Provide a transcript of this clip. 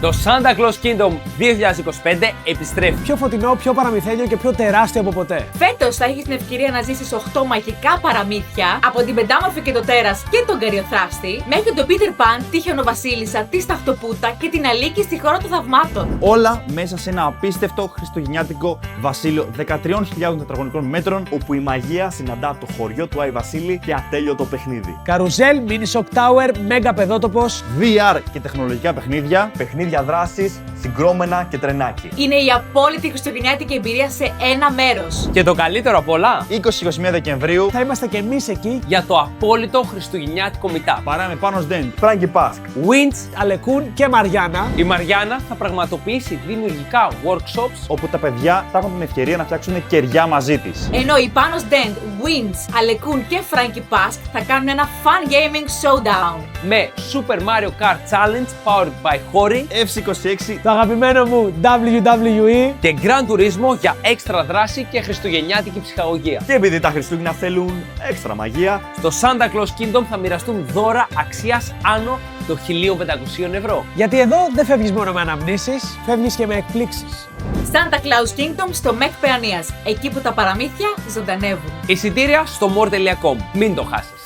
Το Santa Claus Kingdom 2025 επιστρέφει. Πιο φωτεινό, πιο παραμυθένιο και πιο τεράστιο από ποτέ. Φέτος θα έχεις την ευκαιρία να ζήσεις 8 μαγικά παραμύθια από την Πεντάμορφη και το Τέρας και τον Καριοθράφστη μέχρι τον Peter Pan, τη Χιονοβασίλισσα, τη Σταχτοπούτα και την Αλίκη στη χώρα των θαυμάτων. Όλα μέσα σε ένα απίστευτο χριστουγεννιάτικο βασίλειο 13.000 τετραγωνικών μέτρων, όπου η μαγεία συναντά το χωριό του Άι Βασίλη και ατέλειωτο παιχνίδι. Καρουζέλ, mini shock tower, μέγα παιδότοπος, VR και τεχνολογικά παιχνίδια δράσης, συγκρόμενα και τρενάκι. Είναι η απόλυτη χριστουγεννιάτικη εμπειρία σε ένα μέρος. Και το καλύτερο απ' όλα, 20-21 Δεκεμβρίου, θα είμαστε κι εμείς εκεί. για το απόλυτο χριστουγεννιάτικο meetup. παρά με Πάνος Ντέντ, Φράγκι Πάσκ. Winch, Αλεκούν και Μαριάννα. η Μαριάννα θα πραγματοποιήσει δημιουργικά workshops, Όπου τα παιδιά θα έχουν την ευκαιρία να φτιάξουν κεριά μαζί της. Ενώ οι Πάνος Ντέντ, Winch, Αλεκούν και Φράγκι Πάσκ θα κάνουν ένα fun gaming showdown. με Super Mario Kart Challenge powered by Hori FC26, Το αγαπημένο μου WWE. και Gran Turismo για έξτρα δράση και χριστουγεννιάτικη ψυχαγωγία. και επειδή τα Χριστούγεννα θέλουν έξτρα μαγεία, Στο Santa Claus Kingdom θα μοιραστούν δώρα αξίας άνω των 1.500 ευρώ. Γιατί εδώ δεν φεύγεις μόνο με αναμνήσεις, φεύγεις και με εκπλήξεις. Santa Claus Kingdom στο ΜΕΚ Παιανίας, εκεί που τα παραμύθια ζωντανεύουν. Εισιτήρια στο more.com. Μην το χάσεις.